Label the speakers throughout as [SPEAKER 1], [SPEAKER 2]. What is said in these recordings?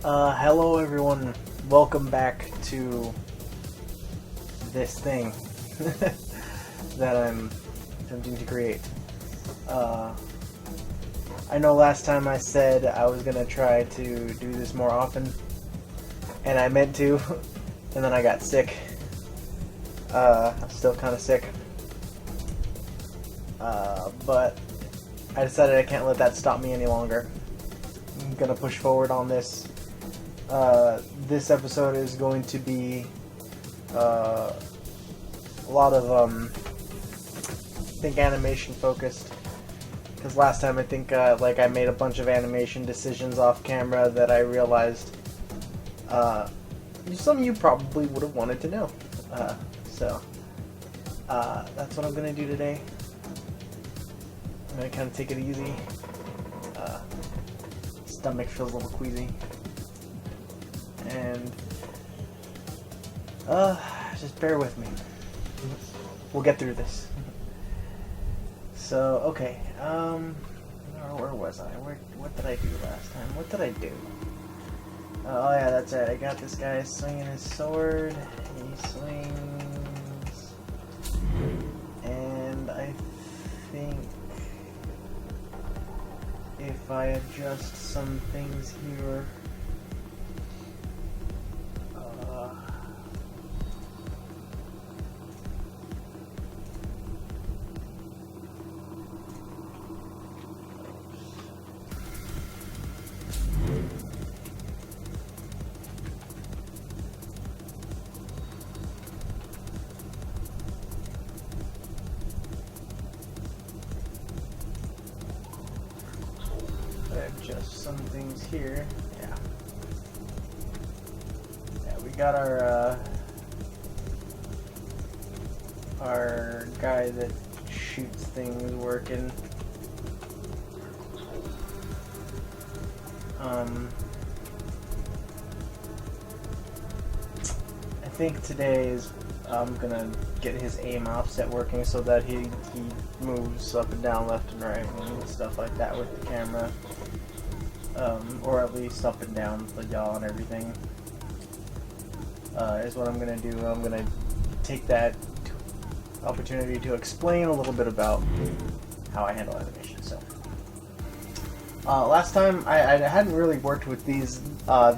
[SPEAKER 1] Hello everyone, welcome back to this thing that I'm attempting to create. I know last time I said I was gonna try to do this more often, and I meant to, and then I got sick. I'm still kind of sick. But I decided I can't let that stop me any longer. I'm gonna push forward on this. This episode is going to be a lot of I think animation focused, because last time I think I made a bunch of animation decisions off camera that I realized some of you probably would have wanted to know. So that's what I'm gonna do today. I'm gonna kind of take it easy. Stomach feels a little queasy. And just bear with me. We'll get through this. So, okay. Where was I? What did I do last time? What did I do? Oh yeah, that's right. I got this guy swinging his sword. He swings, and I think if I adjust some things here. Adjust some things here. Yeah, we got our guy that shoots things working. I think today is I'm gonna get his aim offset working so that he moves up and down, left and right, and stuff like that with the camera. Or at least up and down the yaw and everything, is what I'm going to do. I'm going to take that opportunity to explain a little bit about how I handle animation. So, last time I hadn't really worked with these.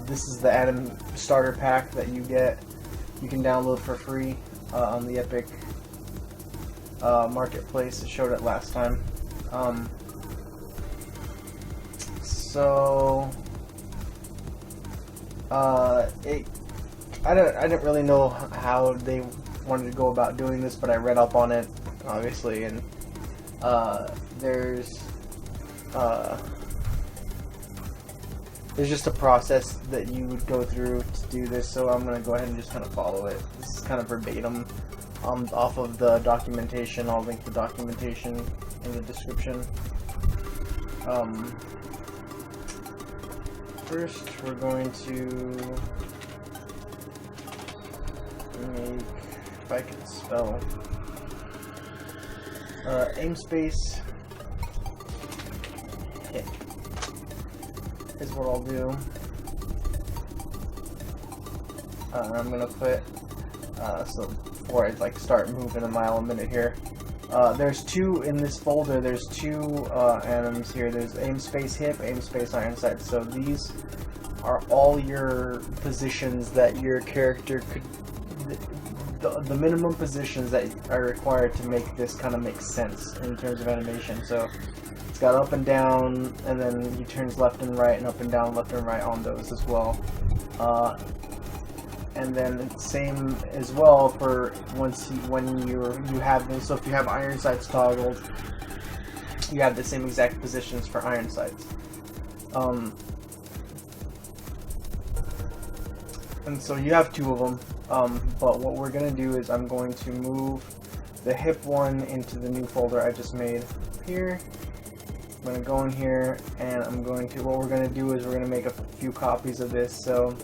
[SPEAKER 1] This is the Anim starter pack that you get. You can download for free on the Epic Marketplace. It showed it last time. So I didn't really know how they wanted to go about doing this, but I read up on it, obviously, and there's just a process that you would go through to do this. So I'm gonna go ahead and just kind of follow it. This is kind of verbatim off of the documentation. I'll link the documentation in the description. First, we're going to make, if I can spell, aim space hit is what I'll do. I'm gonna put, so before I start moving a mile a minute here, there's two in this folder. There's two anims here. There's aim space hip, aim space iron sight. So these are all your positions that your character could, the minimum positions that are required to make this kind of make sense in terms of animation. So it's got up and down, and then he turns left and right, and up and down, left and right on those as well. And then same as well for when you have them. So if you have iron sights toggled, you have the same exact positions for iron sights. And so you have two of them. But what we're gonna do is I'm going to move the hip one into the new folder I just made here. I'm gonna go in here, and what we're gonna do is we're gonna make a few copies of this. So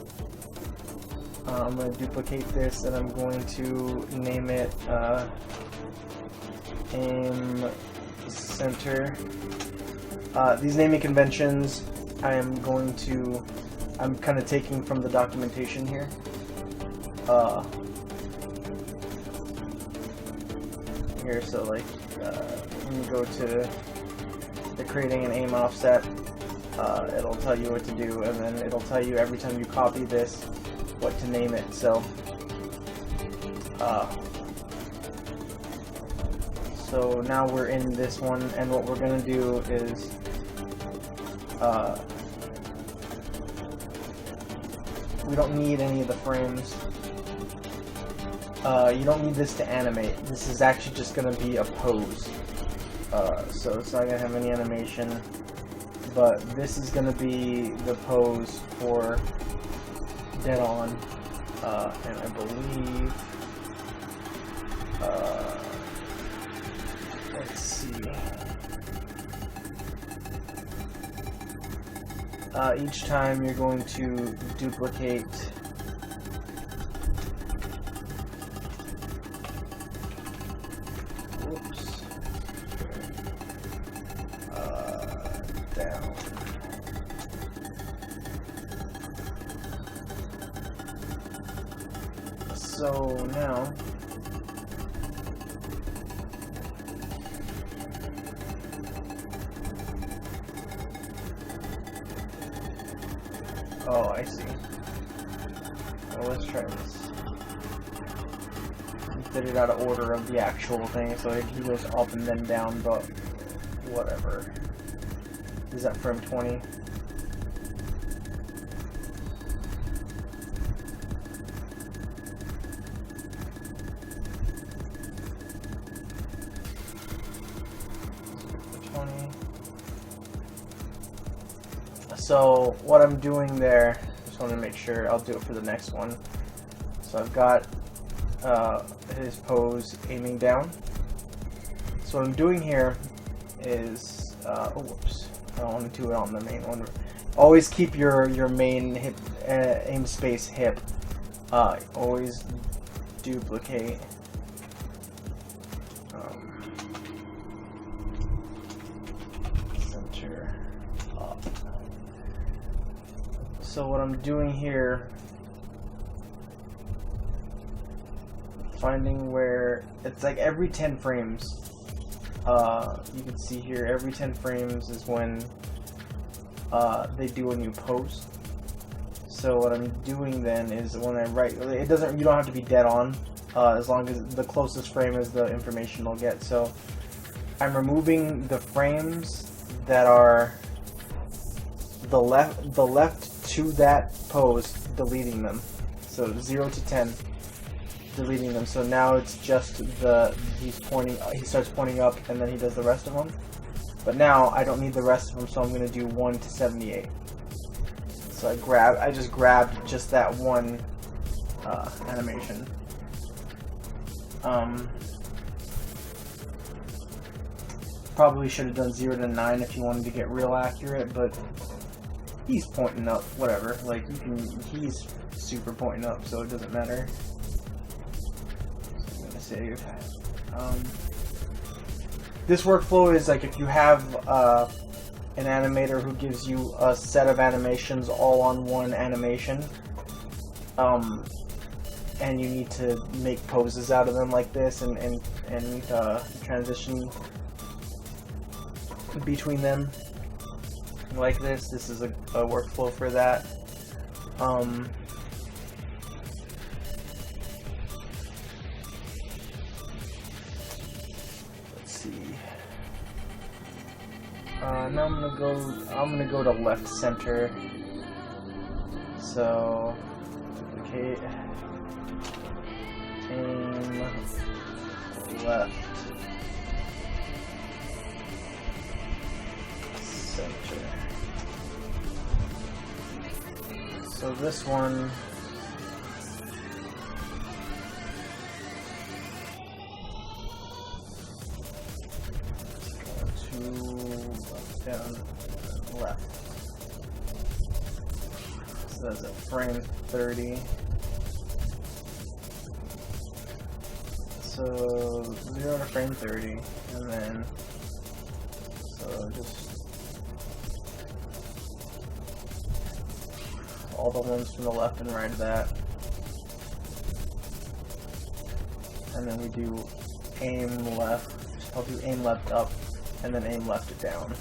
[SPEAKER 1] I'm going to duplicate this, and I'm going to name it aim center. These naming conventions I am going to I'm kind of taking from the documentation here. Here, so like when you go to the creating an aim offset, it'll tell you what to do, and then it'll tell you every time you copy this what to name it. So so now we're in this one, and what we're gonna do is we don't need any of the frames. You don't need this to animate. This is actually just going to be a pose. So it's not going to have any animation. But this is going to be the pose for Dead On. And I believe... let's see. Each time you're going to duplicate down. So now oh, I see. Well, let's try this. Did it out of order of the actual thing, so he goes up and then down, but whatever. Is that frame 20? So what I'm doing there, just want to make sure, I'll do it for the next one. So I've got his pose aiming down. So what I'm doing here is, oh whoops, I don't want to do it on the main one. Always keep your main hip, aim space hip. Always duplicate. Center up. So what I'm doing here, finding where it's like every 10 frames. You can see here every 10 frames is when they do a new pose. So what I'm doing then is when I write, it doesn't, you don't have to be dead on, as long as the closest frame is the information they'll get. So I'm removing the frames that are the left to that pose, deleting them. So 0 to 10, deleting them. So now it's just he starts pointing up, and then he does the rest of them. But now I don't need the rest of them, so I'm going to do 1 to 78. So I just grabbed just that one animation. Probably should have done 0 to 9 if you wanted to get real accurate, but he's pointing up, whatever. Like he's super pointing up, so it doesn't matter. So I'm gonna save. This workflow is like if you have an animator who gives you a set of animations all on one animation, and you need to make poses out of them like this and transition between them like this. This is a workflow for that. Let's see. Now I'm gonna go to left center. So duplicate, aim, left center. So this one, down left. So that's at frame 30. So 0 to frame 30, and then so just all the ones from the left and right of that. And then we do aim left. I'll do aim left up, and then aim left down.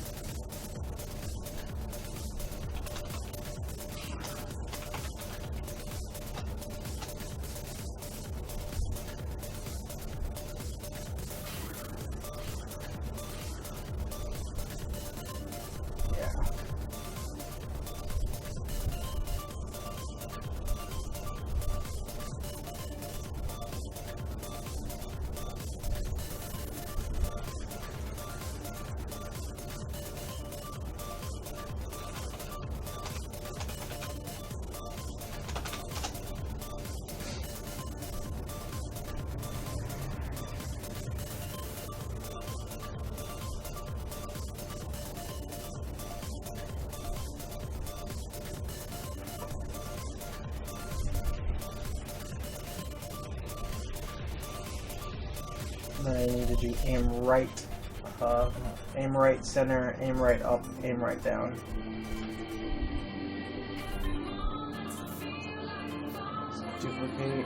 [SPEAKER 1] Then I need to do aim right center, aim right up, aim right down. So duplicate.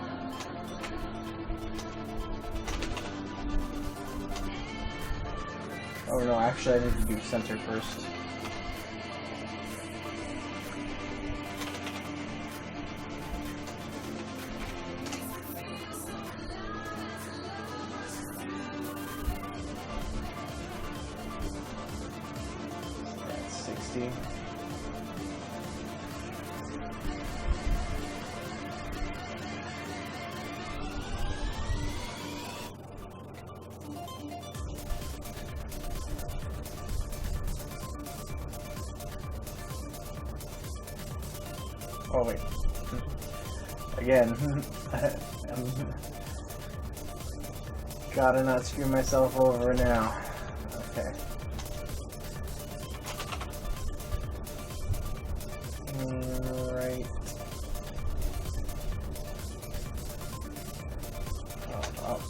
[SPEAKER 1] Oh no, actually I need to do center first. Oh wait. Again. Gotta not screw myself over now. Okay. Right. Up.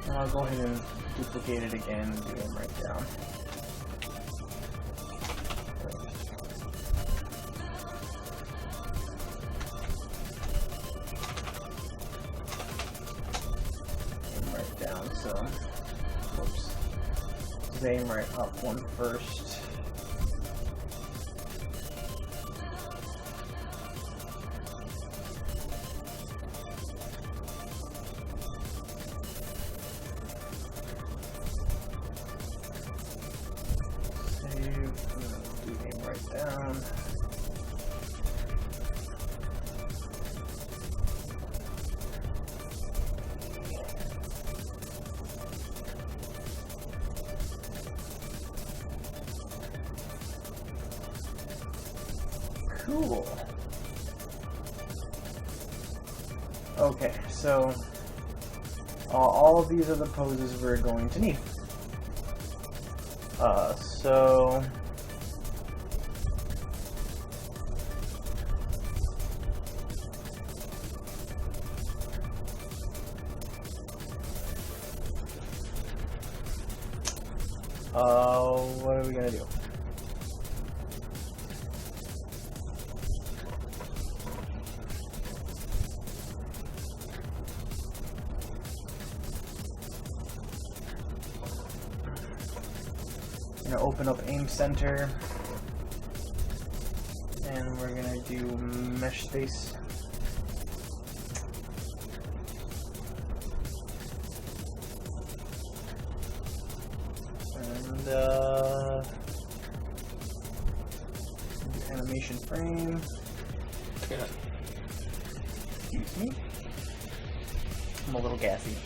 [SPEAKER 1] And I'll go ahead and duplicate it again and do it right down. So, whoops. Aim right up one first. Save. Do aim right down. Cool. Okay, so all of these are the poses we're going to need. So what are we gonna do? I'm gonna open up aim center, and we're gonna do mesh space. And animation frame. Excuse me. I'm a little gassy.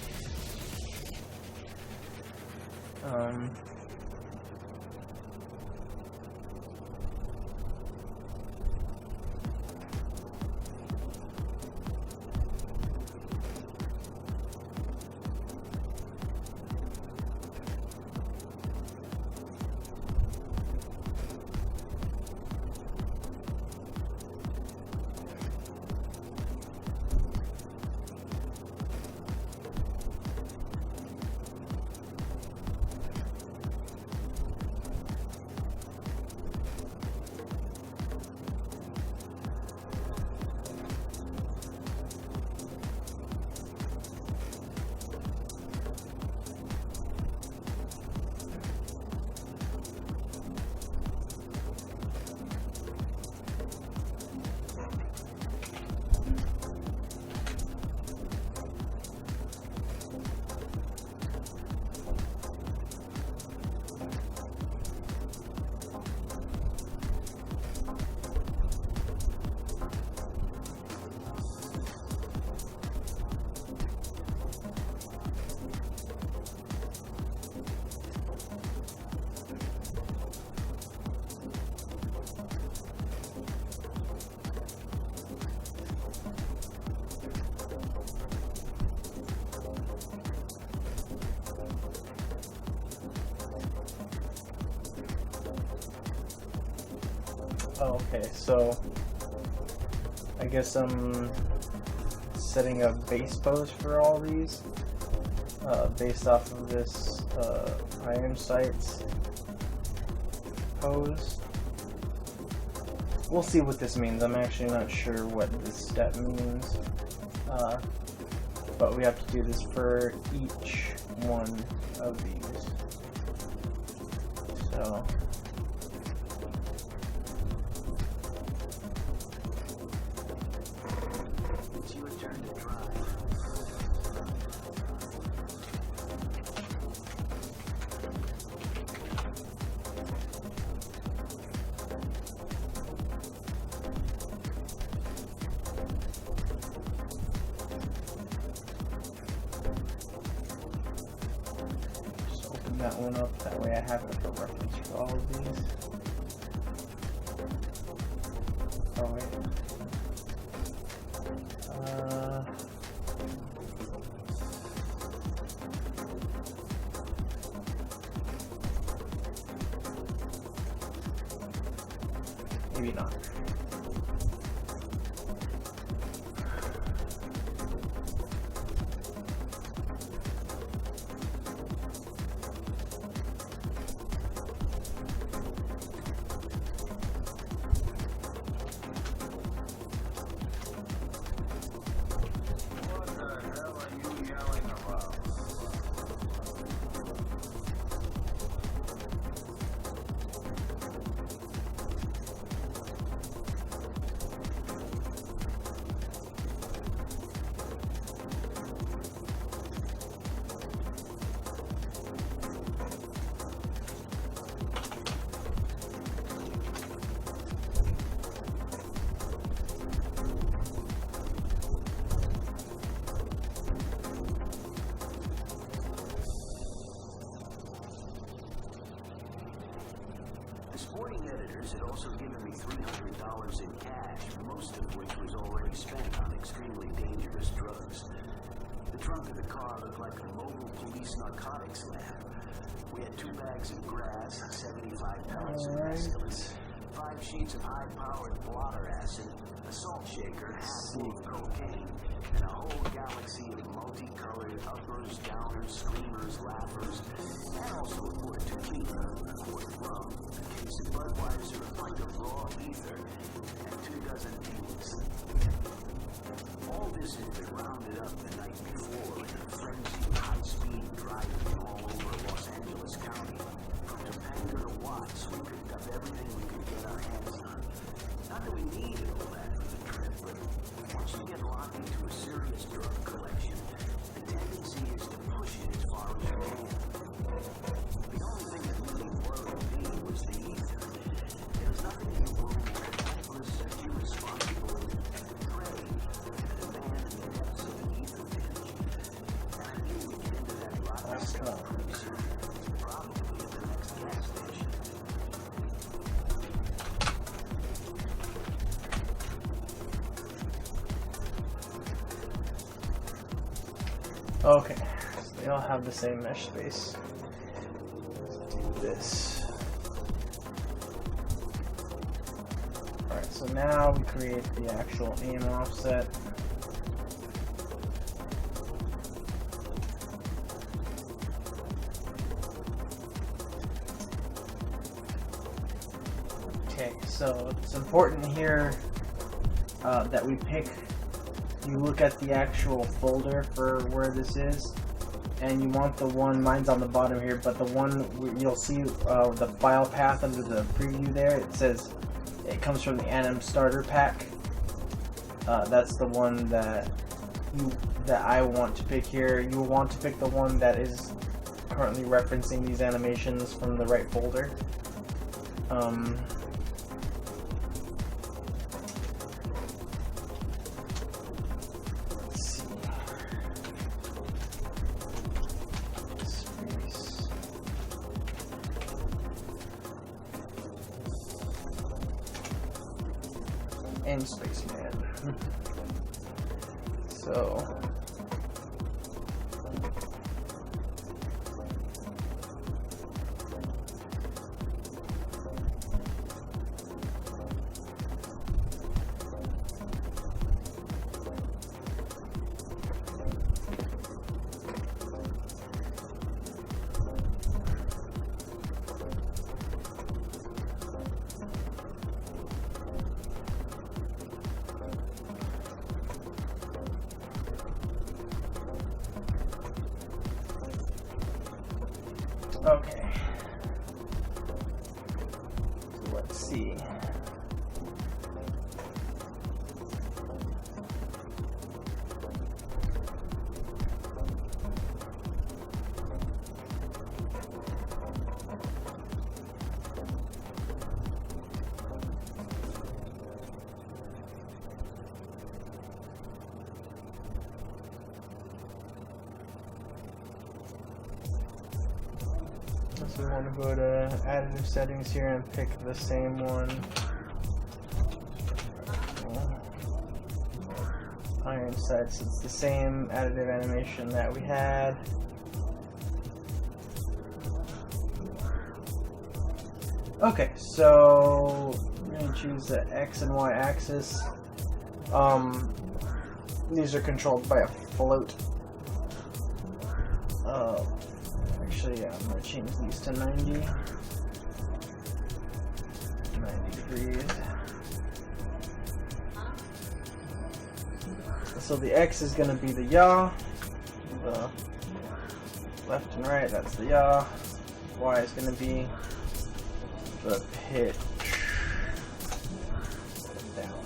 [SPEAKER 1] Okay, so I guess I'm setting a base pose for all these based off of this iron sights pose. We'll see what this means. I'm actually not sure what this step means, but we have to do this for each one of these. So
[SPEAKER 2] it's your turn to drive.
[SPEAKER 1] that one up, that way I have it for reference for all of these. Oh wait. Maybe not.
[SPEAKER 2] Sporting editors had also given me $300 in cash, most of which was already spent on extremely dangerous drugs. The trunk of the car looked like a mobile police narcotics lab. We had 2 bags of grass, 75 pounds of mescaline, 5 sheets of high-powered blotter acid, a salt shaker, half full of cocaine, and a whole galaxy of multicolored uppers, downers, screamers, laughers, and also a quart of tequila, a quart of rum, a case of Budweiser, a pint of raw ether, and 2 dozen pinks. All this had been rounded up the night before in a frenzy of high-speed driving all over Los Angeles County. From Topanga to Watts, we picked up everything we could get our hands on. Not that we needed all that for the trip, but once you get locked into a serious drug collection, the tendency is to push it as far as you can. The only thing that really worried me was the ether. There was nothing in the world more helpless or irresponsible than prey than a man in the depths of an ether binge. And I knew we'd get into that rotten stuff pretty soon, probably at the next gas station.
[SPEAKER 1] Okay, so they all have the same mesh space. Let's do this. Alright, so now we create the actual aim offset. Okay, so it's important here that we pick. You look at the actual folder for where this is, and you want the one, mine's on the bottom here, but the one you'll see the file path under the preview there, it says it comes from the Anim starter pack. That's the one that I want to pick here. You will want to pick the one that is currently referencing these animations from the right folder. And Spaceman. So Okay. So let's see. So we want to go to additive settings here and pick the same one. Iron sights, it's the same additive animation that we had. Okay, so we're going to choose the X and Y axis. These are controlled by a float. Actually, yeah, I'm going to change these to 90 degrees. So the X is going to be the yaw, the left and right, that's the yaw. Y is going to be the pitch down.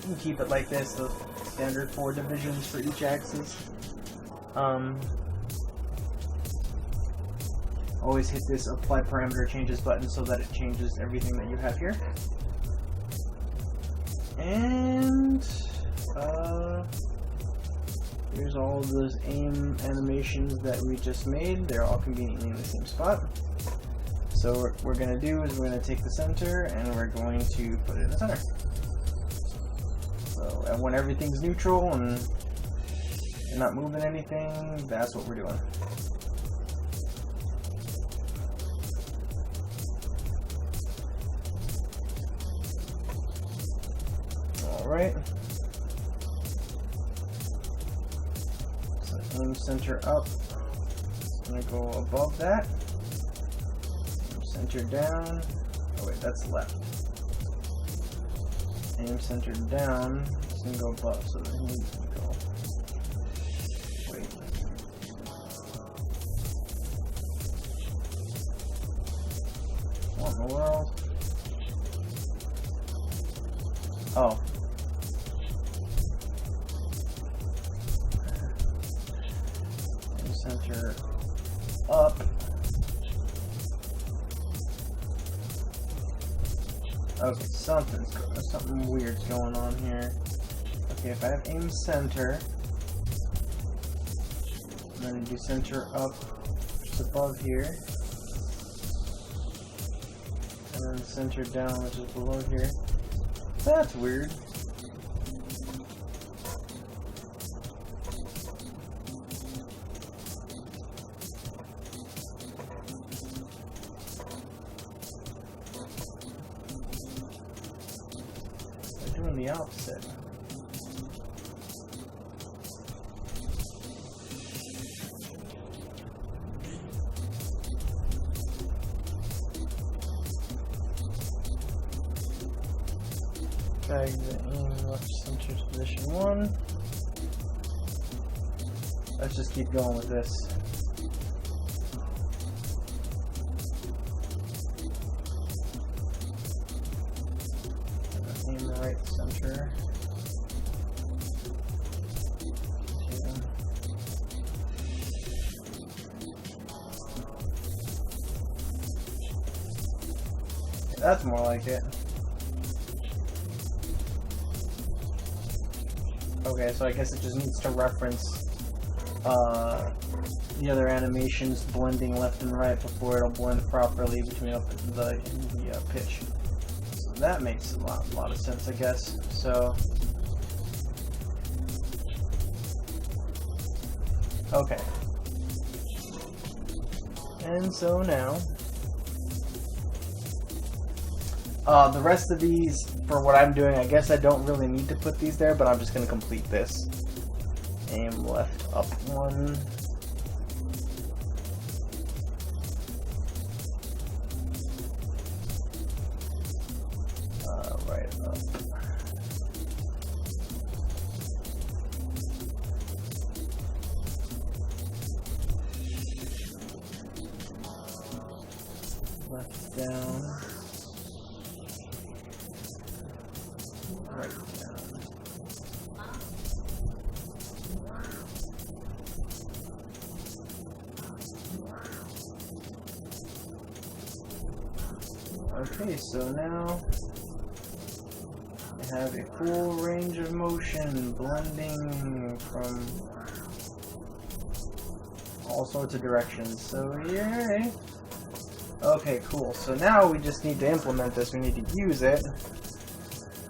[SPEAKER 1] You can keep it like this, the standard 4 divisions for each axis. Always hit this apply parameter changes button so that it changes everything that you have here. And here's all of those aim animations that we just made. They're all conveniently in the same spot. So what we're going to do is we're going to take the center and we're going to put it in the center. So and when everything's neutral and you're not moving anything, that's what we're doing. Alright. So aim center up. I'm going to go above that. Aim center down. Oh wait, that's left. Aim center down. It's going to go above, so then you can go. Wait. What in the world? Oh. Center up. Okay, something weird's going on here. Okay, if I have aim center, I'm gonna do center up just above here, and then center down, which is below here. That's weird. Doing the opposite. Drag the aim left center to position 1. Let's just keep going with this. Aim right center. Okay, that's more like it. Okay, so I guess it just needs to reference the other animations blending left and right before it'll blend properly between the pitch. So that makes a lot of sense, I guess. So, okay. And so now, the rest of these, for what I'm doing, I guess I don't really need to put these there, but I'm just going to complete this. Aim left up 1. Right up. down. Right down. Okay, so now I have a full range of motion, blending from all sorts of directions. So yay! Okay, cool. So now we just need to implement this. We need to use it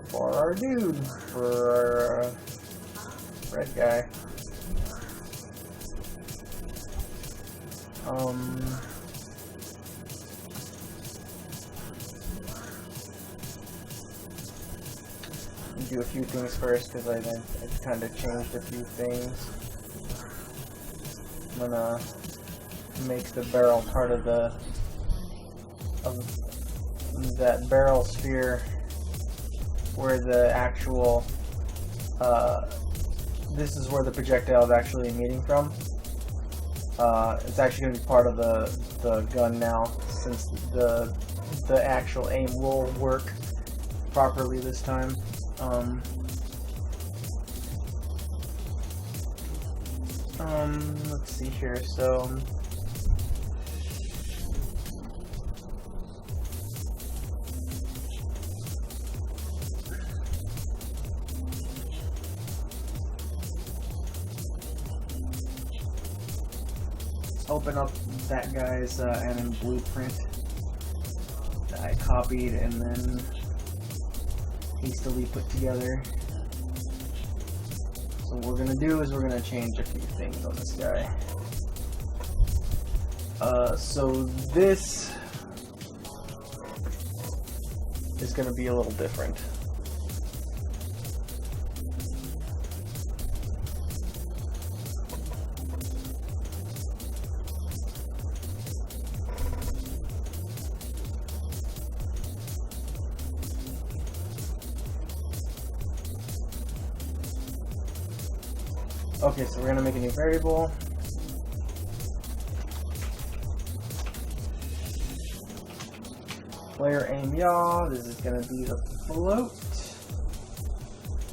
[SPEAKER 1] for our dude, for our red guy. Do a few things first because I kind of changed a few things. I'm gonna make the barrel part of that barrel sphere where the actual this is where the projectile is actually emitting from. It's actually going to be part of the gun now, since the actual aim will work properly this time. Let's see here. So let's open up that guy's anim blueprint that I copied and then hastily put together. So what we're gonna do is we're gonna change a few things on this guy. So this is gonna be a little different. Okay, so we're gonna make a new variable. Player aim yaw. This is gonna be the float.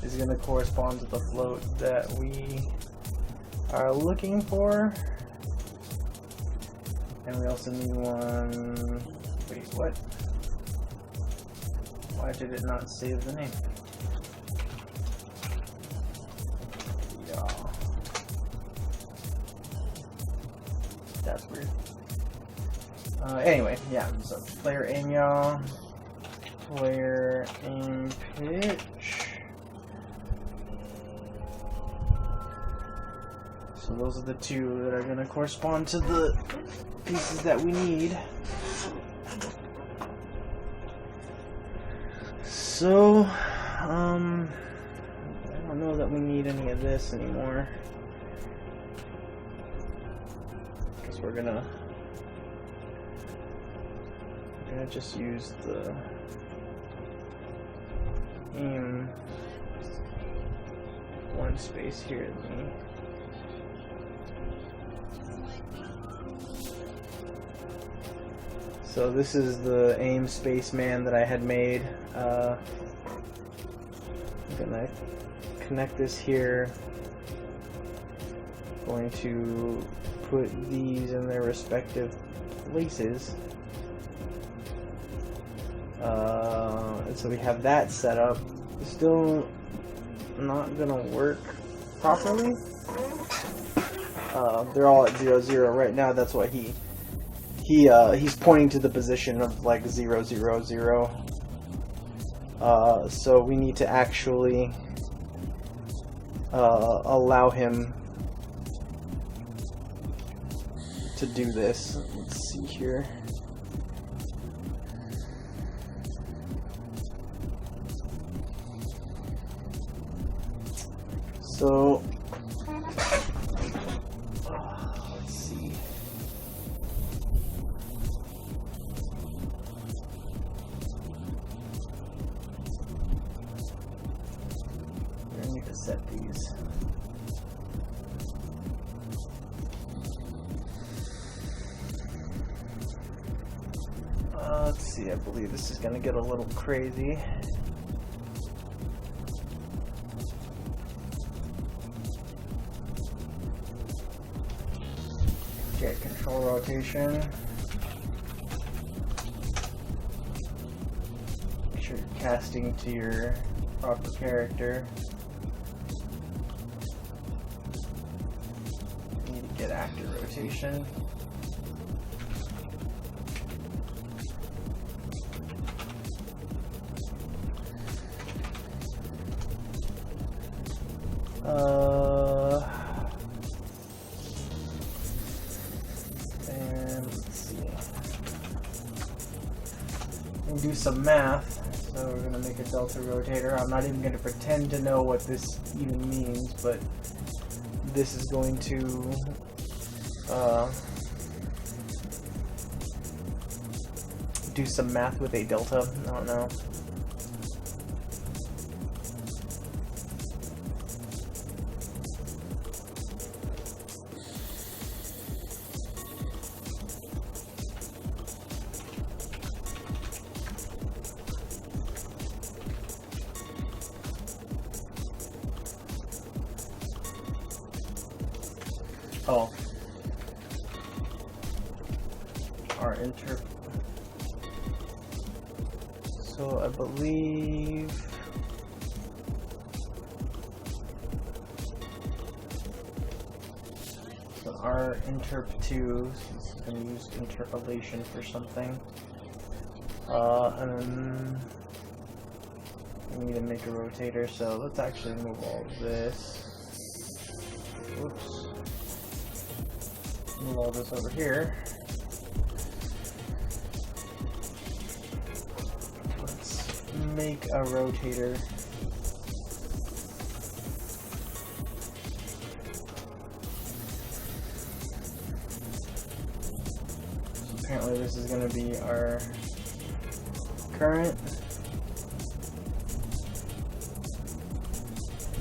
[SPEAKER 1] This is gonna correspond to the float that we are looking for. And we also need one. Wait, what? Why did it not save the name? That's weird. Anyway, yeah, so player aim yaw, player aim pitch. So those are the two that are going to correspond to the pieces that we need. So, I don't know that we need any of this anymore. We're gonna just use the aim one space here. So this is the aim spaceman that I had made. I'm gonna connect this here. Going to put these in their respective places. And so we have that set up. It's still not gonna work properly. They're all at 0, 0 right now. That's why he's pointing to the position of like 0, 0, 0. So we need to actually allow him to do this. Let's see here. So let's see. We're gonna need to set these. Let's see, I believe this is gonna get a little crazy. Okay, control rotation. Make sure you're casting to your proper character. You need to get active rotation. And let's see. We'll do some math. So we're gonna make a delta rotator. I'm not even gonna pretend to know what this even means, but this is going to do some math with a delta. I don't know. Oh. Our inter. So I believe. So our interp 2, this is going to use interpolation for something. And then we need to make a rotator, so let's actually move all of this. Oops. Move all this over here. Let's make a rotator. Apparently this is going to be our current.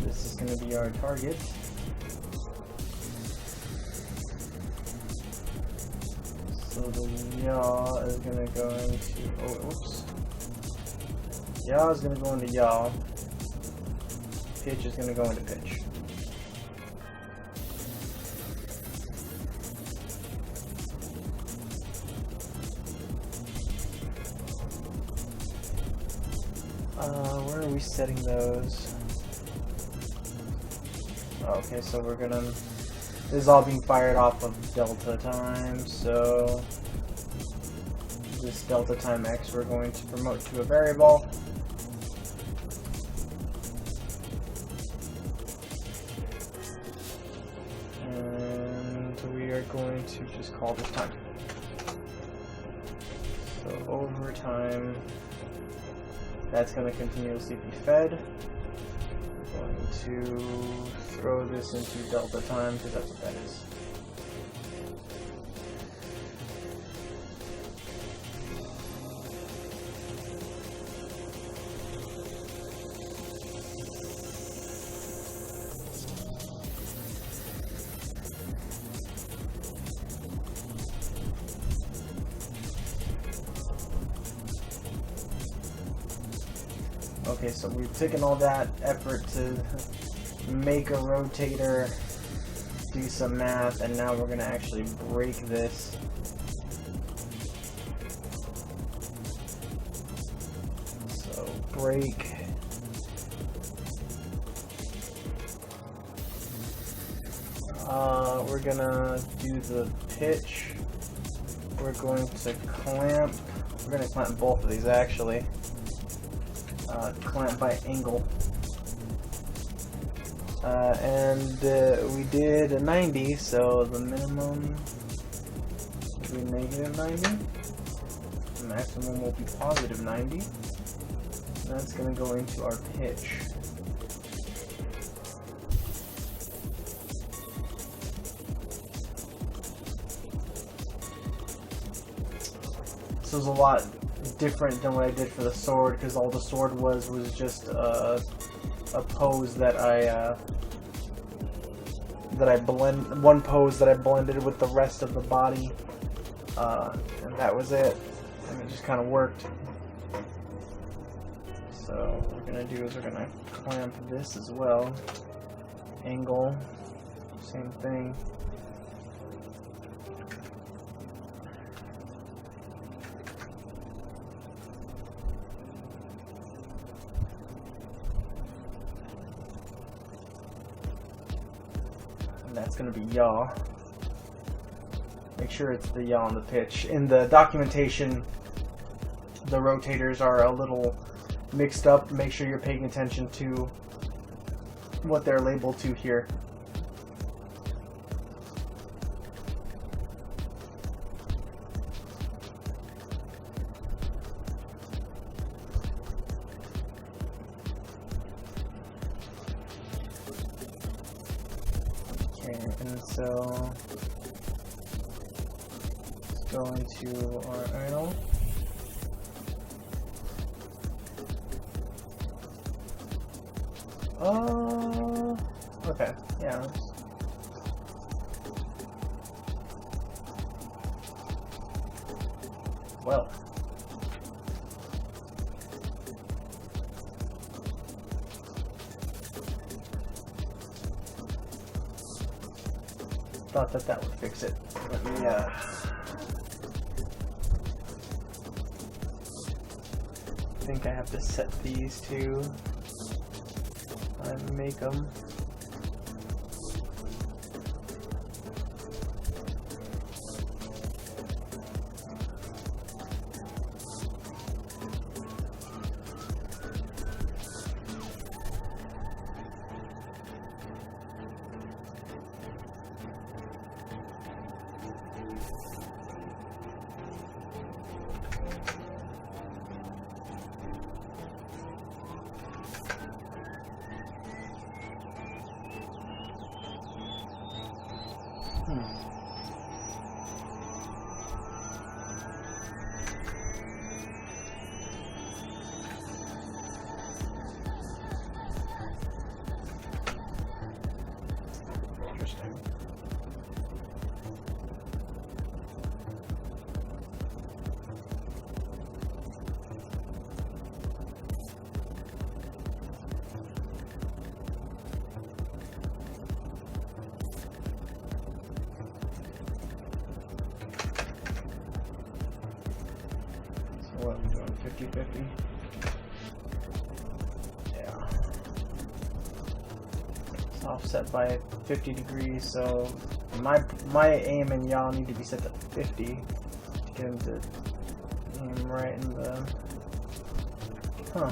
[SPEAKER 1] This is going to be our target. So the yaw is going to go into, oh whoops. Yaw is going to go into yaw. Pitch is going to go into pitch. Where are we setting those? Okay, so we're gonna, this is all being fired off of delta time, so this delta time x we're going to promote to a variable. And we are going to just call this time. So over time, that's going to continuously be fed. We're going to throw this into delta time because that's what that is. Okay, so we've taken all that effort to make a rotator, do some math, and now we're going to actually break this. So break. We're going to do the pitch. We're going to clamp. We're going to clamp both of these actually. Clamp by angle. And we did a 90, so the minimum will be negative 90. The maximum will be positive 90. And that's going to go into our pitch. This was a lot different than what I did for the sword, because all the sword was just a pose that one pose that I blended with the rest of the body, and that was it. I it just kind of worked. So what we're going to do is we're going to clamp this as well. Angle, same thing. And that's going to be yaw. Make sure it's the yaw on the pitch. In the documentation, the rotators are a little mixed up. Make sure you're paying attention to what they're labeled to here. Okay, and so let's go into our idle. Okay, yeah. Well. Thought that would fix it. Let me, I think I have to set these two. And make them. Interesting. What, we're going 50-50? Yeah. It's offset by 50 degrees, so my aim and yaw need to be set to 50 to get him to aim right in the... Huh.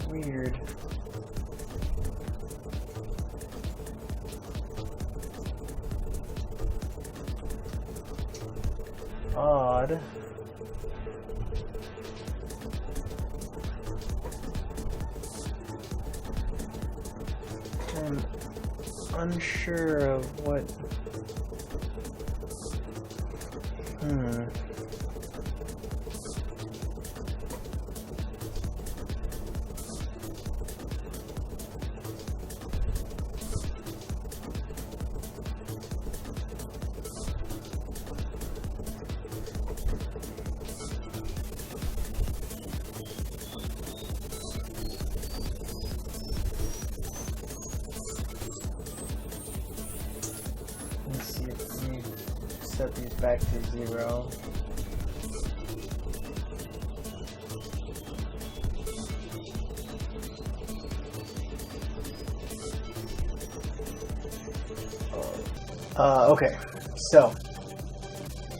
[SPEAKER 1] Weird. Odd. I'm unsure of what. Let's see if we set these back to 0. Okay, so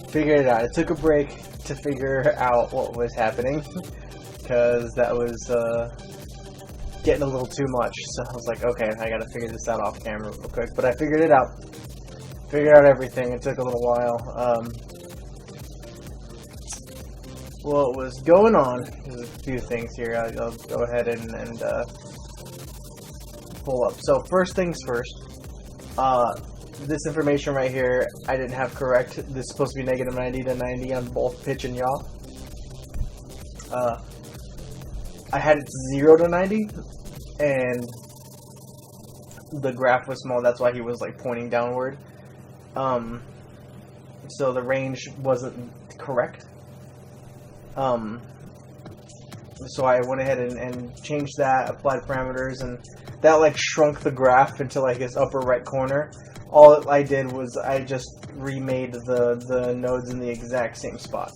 [SPEAKER 1] figured it out. It took a break to figure out what was happening because that was getting a little too much. So I was like, okay, I gotta figure this out off camera real quick. But I figured it out. Figured out everything. It took a little while. What was going on? There's a few things here. I'll go ahead and pull up. So first things first. This information right here, I didn't have correct. This is supposed to be negative 90 to 90 on both pitch and yaw. I had it 0 to 90, and the graph was small. That's why he was like pointing downward. So the range wasn't correct. So I went ahead and changed that, applied parameters, and that like shrunk the graph into like his upper right corner. All I did was I just remade the nodes in the exact same spot.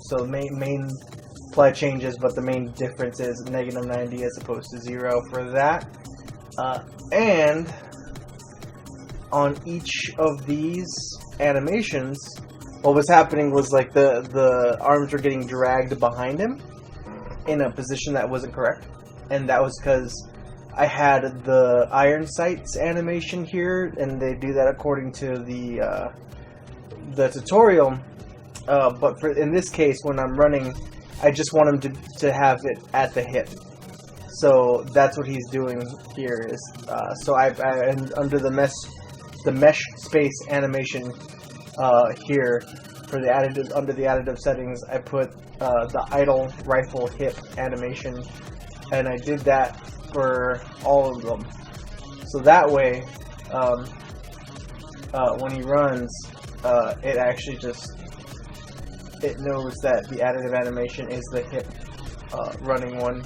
[SPEAKER 1] So main apply changes, but the main difference is -90 as opposed to 0 for that. And on each of these animations, what was happening was like the arms were getting dragged behind him in a position that wasn't correct, and that was because I had the iron sights animation here, and they do that according to the tutorial. But in this case, when I'm running, I just want him to have it at the hip. So that's what he's doing here. Is so and under the mesh space animation here for the additive, under the additive settings, I put the idle rifle hip animation, and I did that for all of them. So that way, when he runs, it actually just it knows that the additive animation is the hip running one.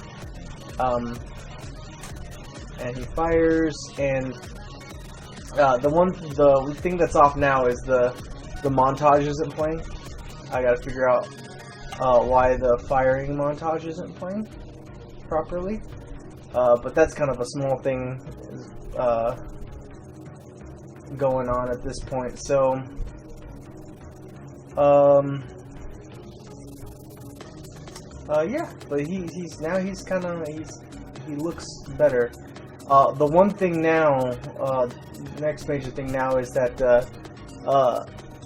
[SPEAKER 1] And he fires, and the thing that's off now is the montage isn't playing. I gotta figure out why the firing montage isn't playing properly. But that's kind of a small thing going on at this point. So, yeah, but he looks better. The one thing now, next major thing now is that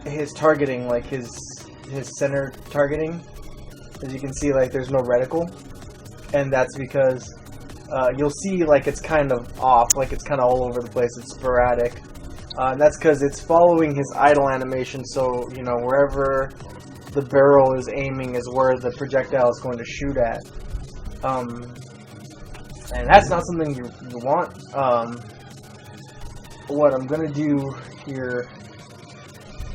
[SPEAKER 1] his targeting, like his center targeting, as you can see, like there's no reticle, and that's because you'll see like it's kind of off, like it's kind of all over the place, it's sporadic, and that's because it's following his idle animation. So you know, wherever the barrel is aiming is where the projectile is going to shoot at, and that's not something you want. What I'm gonna do here,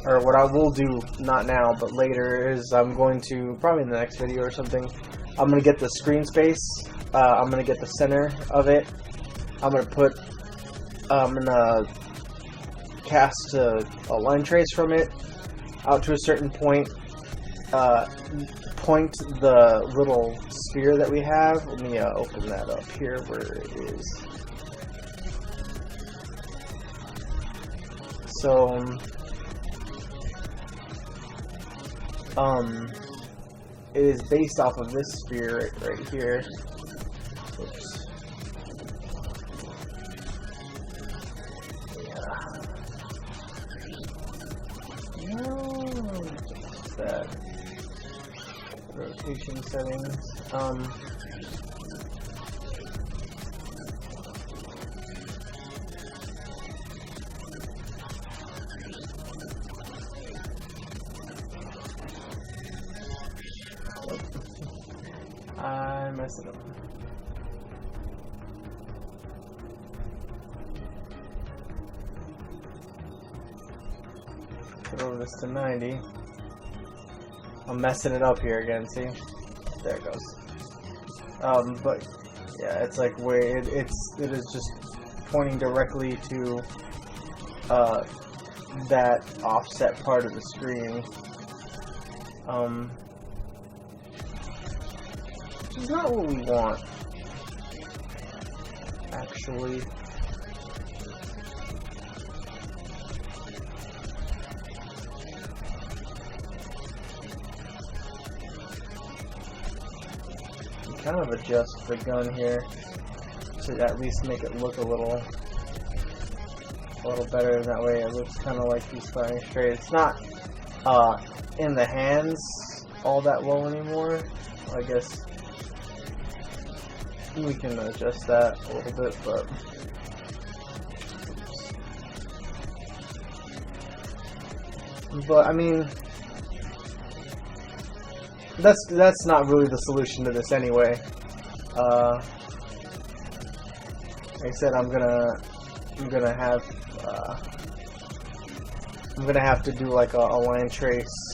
[SPEAKER 1] or what I will do, not now but later, is I'm going to, probably in the next video or something, I'm gonna get the screen space, I'm gonna get the center of it, I'm gonna cast a line trace from it out to a certain point, point the little sphere that we have. Let me open that up here where it is. So it is based off of this sphere right here. Oops. Yeah. No, that rotation settings. I messed it up. Throw this to 90. I'm messing it up here again, see? There it goes. But yeah, it's like where it is just pointing directly to that offset part of the screen. Which is not what we want, actually. Kind of adjust the gun here to at least make it look a little better. That way it looks kind of like he's firing straight. It's not in the hands all that well anymore. I guess we can adjust that a little bit, but I mean, that's not really the solution to this anyway. Like I said, I'm gonna have to do like a line trace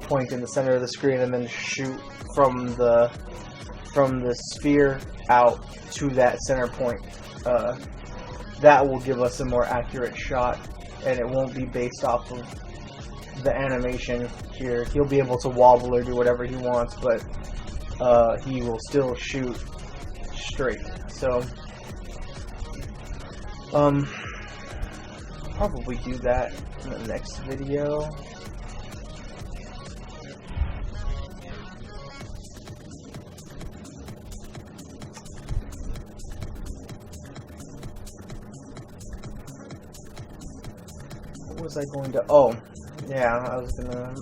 [SPEAKER 1] point in the center of the screen and then shoot from the sphere out to that center point. That will give us a more accurate shot, and it won't be based off of the animation here. He'll be able to wobble or do whatever he wants, but he will still shoot straight. So probably do that in the next video. What was I going to... Oh, yeah, I was gonna...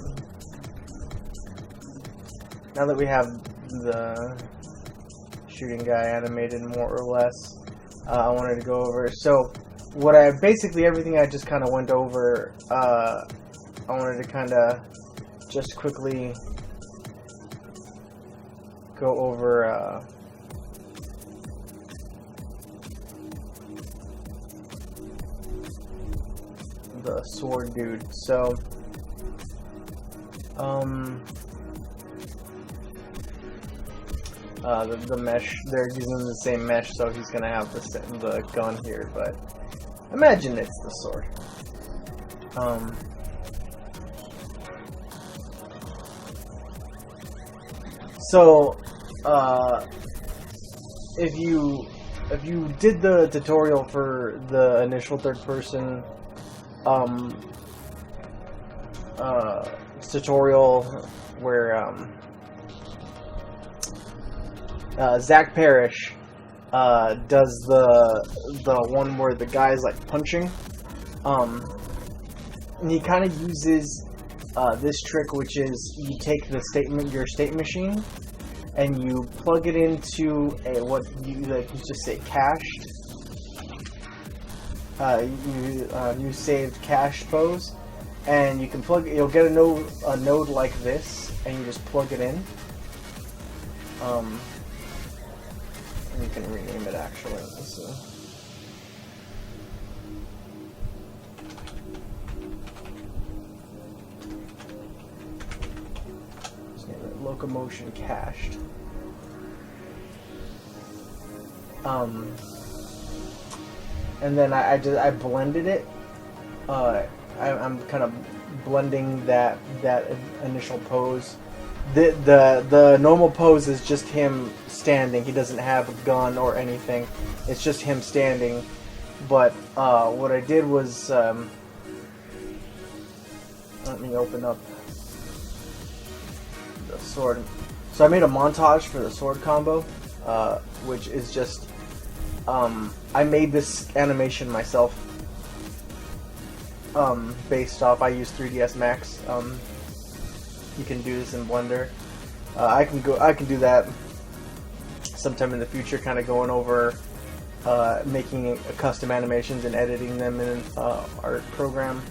[SPEAKER 1] Now that we have the shooting guy animated more or less, I wanted to go over... So, what I... Basically, everything I just kind of went over, I wanted to kind of just quickly go over... the sword dude. So the mesh, they're using the same mesh, so he's gonna have the gun here, but imagine it's the sword. So if you did the tutorial for the initial third person tutorial where Zach Parrish does the one where the guy's like punching, and he kind of uses this trick, which is you take your state machine and you plug it into what you just say cached. You saved cache pose, and you can you'll get a node like this, and you just plug it in. And you can rename it actually. So. Just name it locomotion cached. And then I blended it. I'm kind of blending that initial pose. The normal pose is just him standing. He doesn't have a gun or anything. It's just him standing. But what I did was let me open up the sword. So I made a montage for the sword combo, which is just I made this animation myself, based off, I use 3ds Max. You can do this in Blender. I can do that sometime in the future, kind of going over making custom animations and editing them in an art program.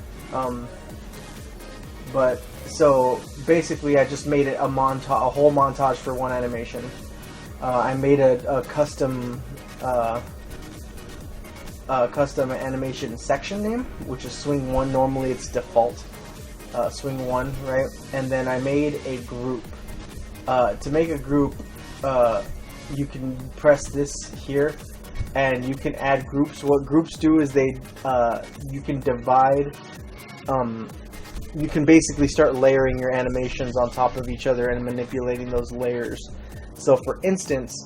[SPEAKER 1] But so basically, I just made it a whole montage for one animation. I made a custom animation section name, which is swing 1. Normally it's default swing 1, right? And then I made a group. To make a group, you can press this here, and you can add groups. What groups do is you can divide. You can basically start layering your animations on top of each other and manipulating those layers. So, for instance,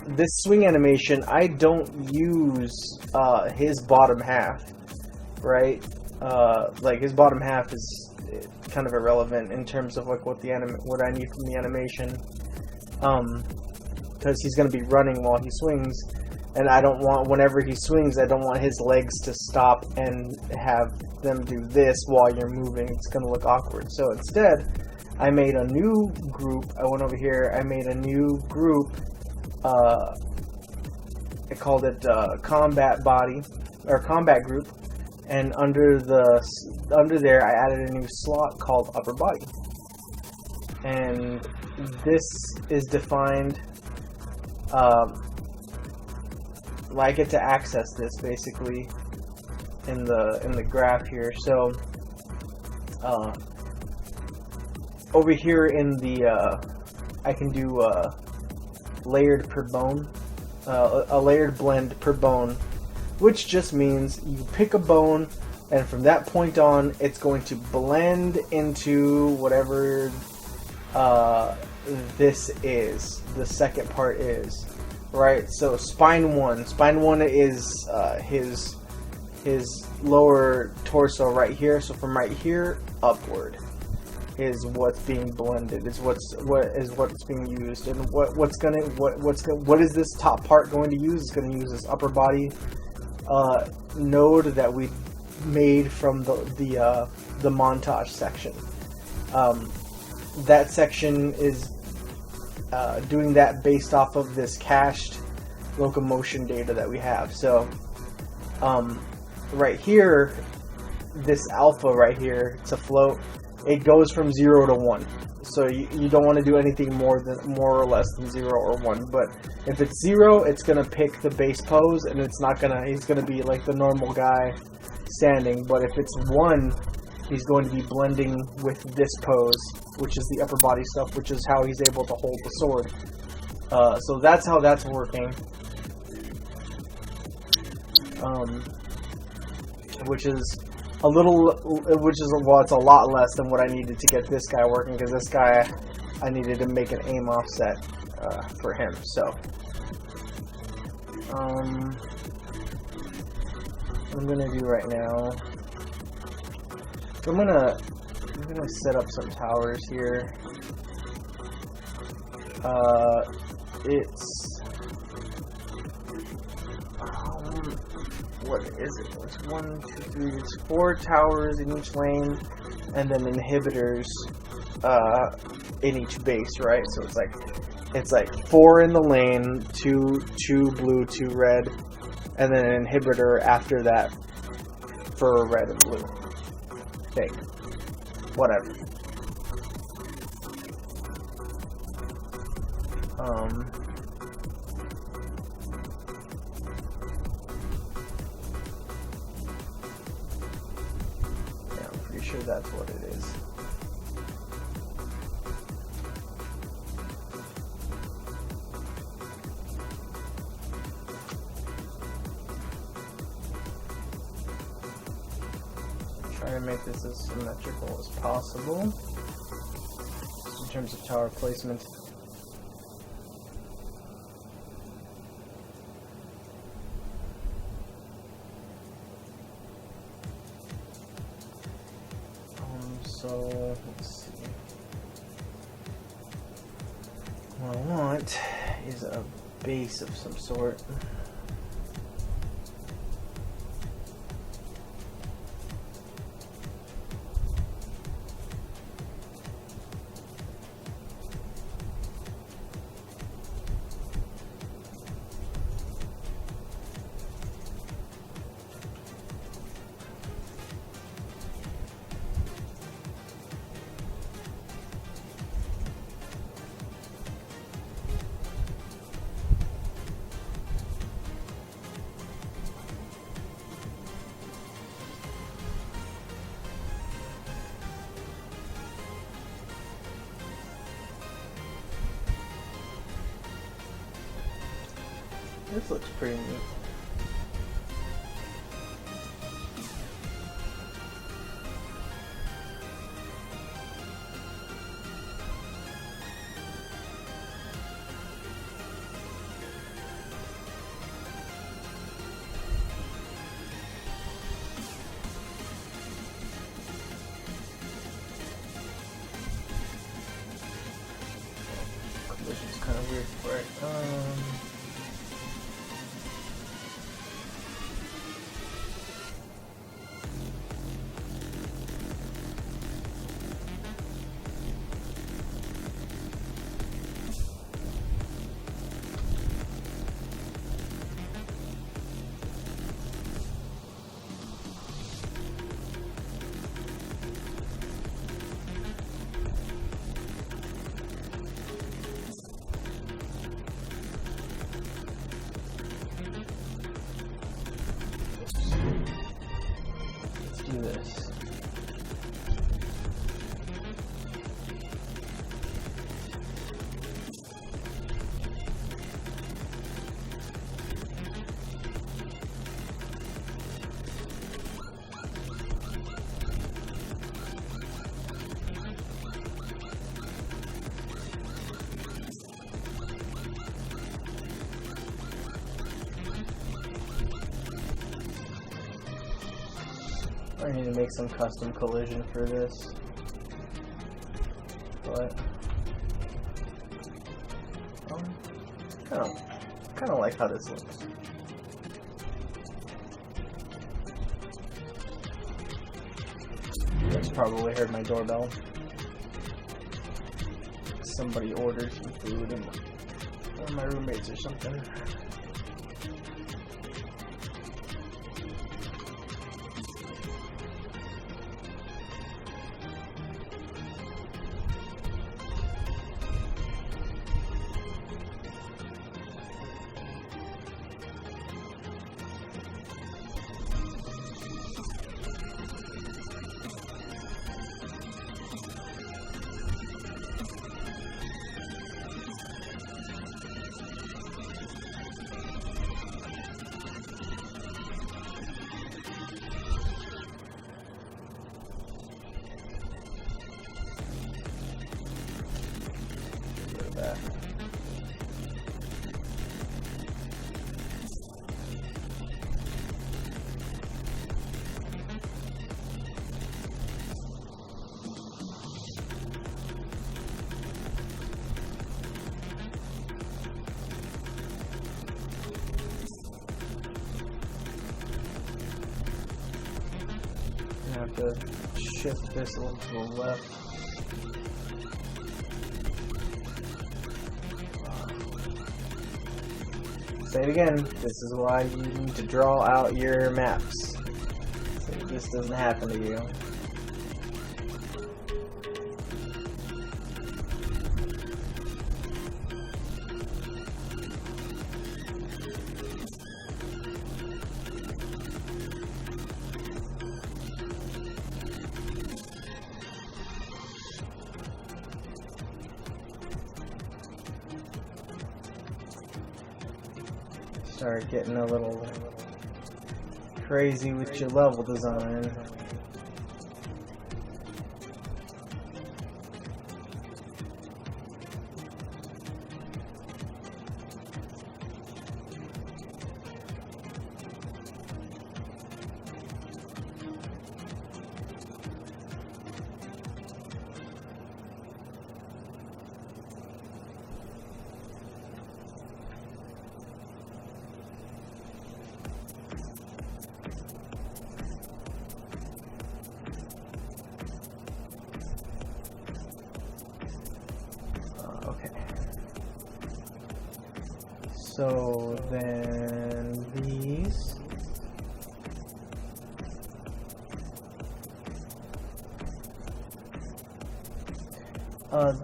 [SPEAKER 1] this swing animation, I don't use his bottom half, right? Like his bottom half is kind of irrelevant in terms of like what I need from the animation, because he's going to be running while he swings, and I don't want, whenever he swings, I don't want his legs to stop and have them do this while you're moving. It's going to look awkward. So instead, I made a new group. I went over here, I made a new group. I called it combat body, or combat group, and under there I added a new slot called upper body, and this is defined. I get to access this basically in the graph here. So over here in the, I can do layered per bone, a layered blend per bone, which just means you pick a bone, and from that point on, it's going to blend into whatever this is, the second part is, right? So spine one is his lower torso right here. So from right here upward is what's being blended, is what's being used, and what is this top part going to use? It's going to use this upper body node that we made from the montage section. That section is doing that based off of this cached locomotion data that we have. So right here, this alpha right here, it's a float, it goes from 0 to 1. So you don't want to do anything more or less than 0 or 1. But if it's 0, it's gonna pick the base pose, and he's gonna be like the normal guy standing. But if it's 1, he's going to be blending with this pose, which is the upper body stuff, which is how he's able to hold the sword. So that's how that's working. Which is it's a lot less than what I needed to get this guy working, because this guy, I needed to make an aim offset for him. So what I'm gonna do right now, I'm gonna set up some towers here. What is it? It's 1, 2, 3. It's 4 towers in each lane, and then inhibitors in each base, right? So it's like 4 in the lane, 2 blue, 2 red, and then an inhibitor after that for red and blue. Okay, whatever. Sure, that's what it is. Try to make this as symmetrical as possible in terms of tower placement. So, let's see. What I want is a base of some sort. This looks pretty neat. Collision's kind of weird for it. I need to make some custom collision for this, but kind of like how this looks. You guys probably heard my doorbell. Somebody ordered some food, and one of my roommates or something. That. I have to shift this a little to the left. Say it again, this is why you need to draw out your maps, so this doesn't happen to you. Start getting a little crazy with your level design. So then these.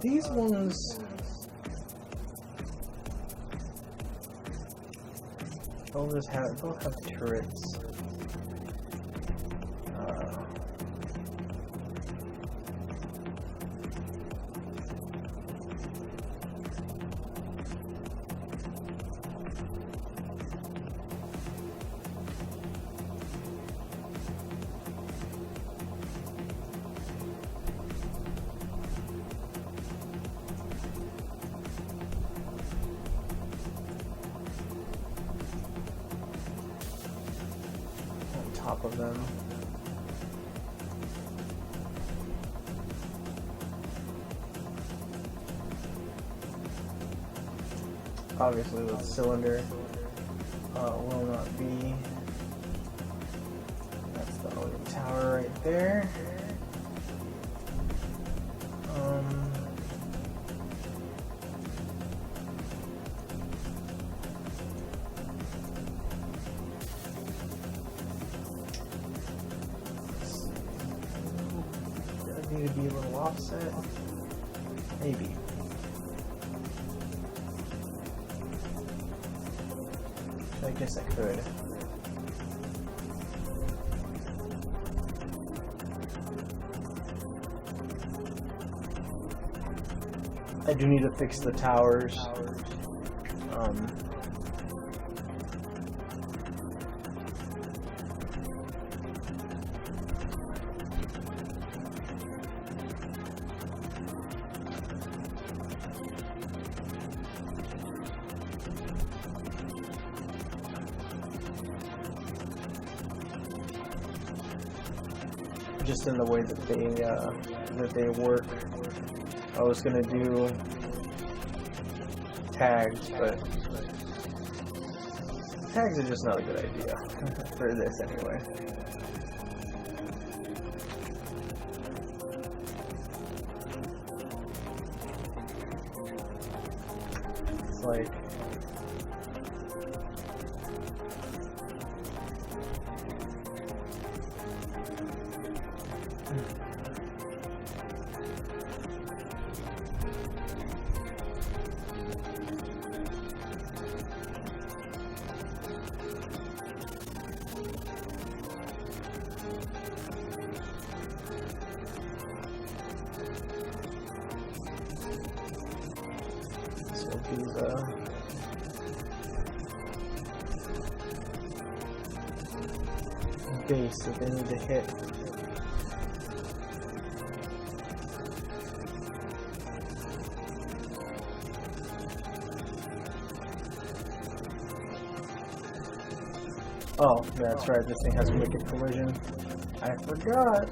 [SPEAKER 1] These ones. Both have turrets. Top of them. Obviously the cylinder will not be. That's the loading tower right there. Need to be a little offset, maybe. I guess I could. I do need to fix the towers. just in the way that they work. I was gonna do tags, but tags are just not a good idea for this anyway. It's like these base that they need to hit. Oh, yeah, that's right, this thing has wicked collision. I forgot!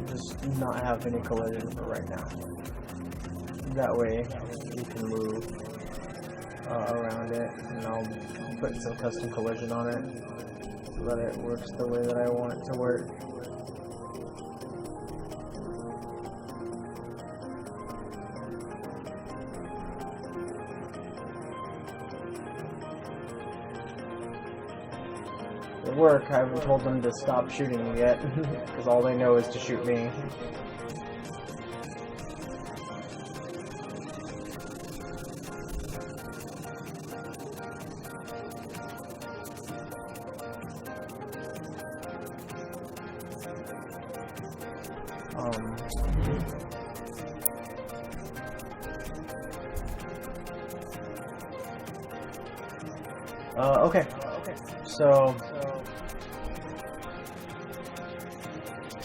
[SPEAKER 1] Just not have any collision for right now. That way you can move around it, and I'll put some custom collision on it so that it works the way that I want it to work. At work, I haven't told them to stop shooting me yet, because all they know is to shoot me. Okay. So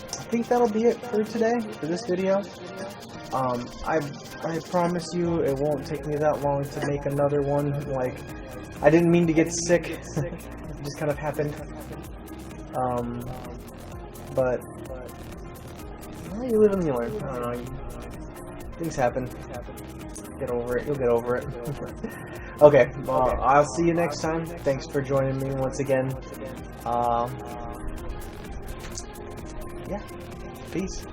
[SPEAKER 1] I think that'll be it for today, for this video. I promise you it won't take me that long to make another one. Like, I didn't mean to get sick. It just kind of happened. But well, you live and you learn. I don't know. Things happen. Get over it. You'll get over it. Okay, well, I'll see you next time. Thanks for joining me once again. Yeah, peace.